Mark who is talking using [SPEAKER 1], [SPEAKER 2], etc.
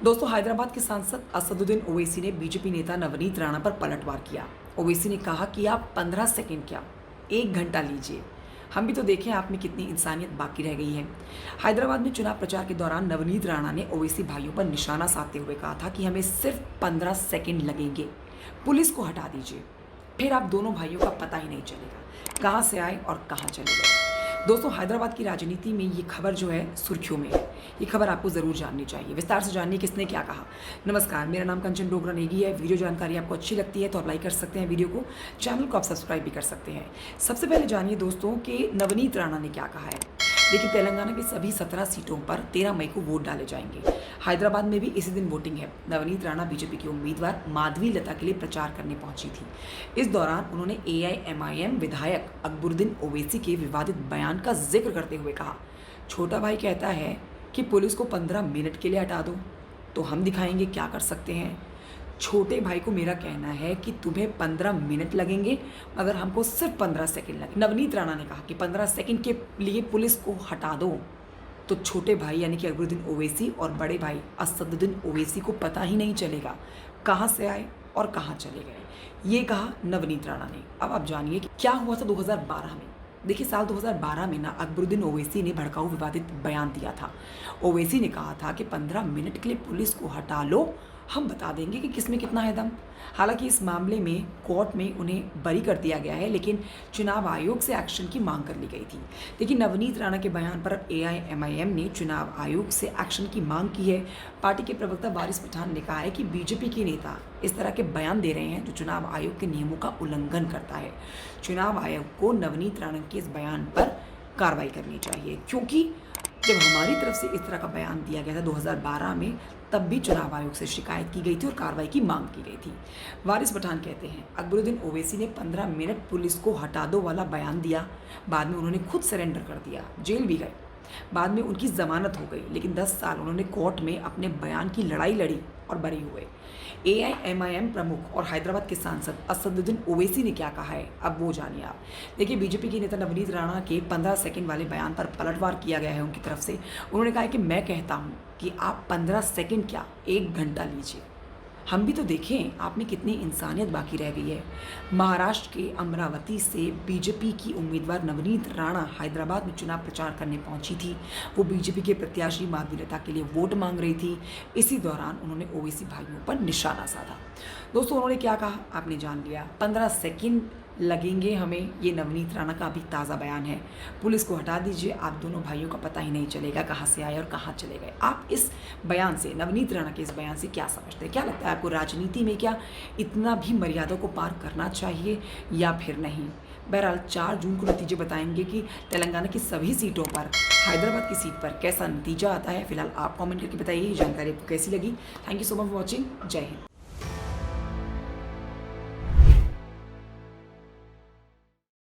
[SPEAKER 1] दोस्तों, हैदराबाद के सांसद असदुद्दीन ओवैसी ने बीजेपी नेता नवनीत राणा पर पलटवार किया। ओवैसी ने कहा कि आप 15 सेकंड क्या 1 घंटा लीजिए, हम भी तो देखें आप में कितनी इंसानियत बाकी रह गई है। हैदराबाद में चुनाव प्रचार के दौरान नवनीत राणा ने ओवैसी भाइयों पर निशाना साधते हुए कहा था कि हमें सिर्फ 15 सेकंड लगेंगे, पुलिस को हटा दीजिए, फिर आप दोनों भाइयों का पता ही नहीं चलेगा कहाँ से आए और कहाँ चले गए। दोस्तों, हैदराबाद की राजनीति में ये खबर जो है सुर्खियों में है। ये खबर आपको ज़रूर जाननी चाहिए। विस्तार से जानिए किसने क्या कहा। नमस्कार, मेरा नाम कंचन डोगरा नेगी है। वीडियो जानकारी आपको अच्छी लगती है तो आप लाइक कर सकते हैं वीडियो को, चैनल को आप सब्सक्राइब भी कर सकते हैं। सबसे पहले जानिए दोस्तों कि नवनीत राणा ने क्या कहा है। देखिए, तेलंगाना की सभी 17 सीटों पर 13 मई को वोट डाले जाएंगे। हैदराबाद में भी इसी दिन वोटिंग है। नवनीत राणा बीजेपी की उम्मीदवार माधवी लता के लिए प्रचार करने पहुंची थी। इस दौरान उन्होंने एआईएमआईएम विधायक अकबरुद्दीन ओवैसी के विवादित बयान का जिक्र करते हुए कहा, छोटा भाई कहता है कि पुलिस को 15 मिनट के लिए हटा दो तो हम दिखाएंगे क्या कर सकते हैं। छोटे भाई को मेरा कहना है कि तुम्हें 15 मिनट लगेंगे मगर हमको सिर्फ 15 सेकंड लगे। नवनीत राणा ने कहा कि 15 सेकंड के लिए पुलिस को हटा दो तो छोटे भाई यानी कि अकबरुद्दीन ओवैसी और बड़े भाई असदुद्दीन ओवैसी को पता ही नहीं चलेगा कहाँ से आए और कहाँ चले गए। ये कहा नवनीत राणा ने। अब आप जानिए कि क्या हुआ था 2012 में। देखिए, साल 2012 में ना अकबरुद्दीन ओवैसी ने भड़काऊ विवादित बयान दिया था। ओवैसी ने कहा था कि 15 मिनट के लिए पुलिस को हटा लो, हम बता देंगे कि किस में कितना है दम। हालांकि इस मामले में कोर्ट में उन्हें बरी कर दिया गया है, लेकिन चुनाव आयोग से एक्शन की मांग कर ली गई थी। देखिए, नवनीत राणा के बयान पर एआईएमआईएम ने चुनाव आयोग से एक्शन की मांग की है। पार्टी के प्रवक्ता वारिस पठान ने कहा है कि बीजेपी के नेता इस तरह के बयान दे रहे हैं जो चुनाव आयोग के नियमों का उल्लंघन करता है। चुनाव आयोग को नवनीत राणा के इस बयान पर कार्रवाई करनी चाहिए, क्योंकि जब हमारी तरफ से इस तरह का बयान दिया गया था 2012 में, तब भी चुनाव आयोग से शिकायत की गई थी और कार्रवाई की मांग की गई थी। वारिस पठान कहते हैं, अकबरुद्दीन ओवैसी ने 15 मिनट पुलिस को हटा दो वाला बयान दिया, बाद में उन्होंने खुद सरेंडर कर दिया, जेल भी गए, बाद में उनकी जमानत हो गई, लेकिन 10 साल उन्होंने कोर्ट में अपने बयान की लड़ाई लड़ी और बरी हुए। एआईएमआईएम प्रमुख और हैदराबाद के सांसद असदुद्दीन ओवैसी ने क्या कहा है, अब वो जानिए आप। देखिए, बीजेपी के नेता नवनीत राणा के 15 सेकंड वाले बयान पर पलटवार किया गया है उनकी तरफ से। उन्होंने कहा है कि मैं कहता हूँ कि आप 15 सेकंड क्या 1 घंटा लीजिए, हम भी तो देखें आप में कितनी इंसानियत बाकी रह गई है। महाराष्ट्र के अमरावती से बीजेपी की उम्मीदवार नवनीत राणा हैदराबाद में चुनाव प्रचार करने पहुंची थी। वो बीजेपी के प्रत्याशी माधवी लता के लिए वोट मांग रही थी। इसी दौरान उन्होंने ओवैसी भाइयों पर निशाना साधा। दोस्तों, उन्होंने क्या कहा आपने जान लिया। 15 सेकंड लगेंगे हमें, ये नवनीत राणा का अभी ताज़ा बयान है। पुलिस को हटा दीजिए, आप दोनों भाइयों का पता ही नहीं चलेगा कहाँ से आए और कहाँ चले गए। आप इस बयान से, नवनीत राणा के इस बयान से क्या समझते हैं? क्या लगता है आपको, राजनीति में क्या इतना भी मर्यादा को पार करना चाहिए या फिर नहीं? बहरहाल 4 जून को नतीजे बताएंगे कि तेलंगाना की सभी सीटों पर, हैदराबाद की सीट पर कैसा नतीजा आता है। फिलहाल आप कमेंट करके बताइए ये जानकारी आपको कैसी लगी। Thank you so much for watching. जय हिंद।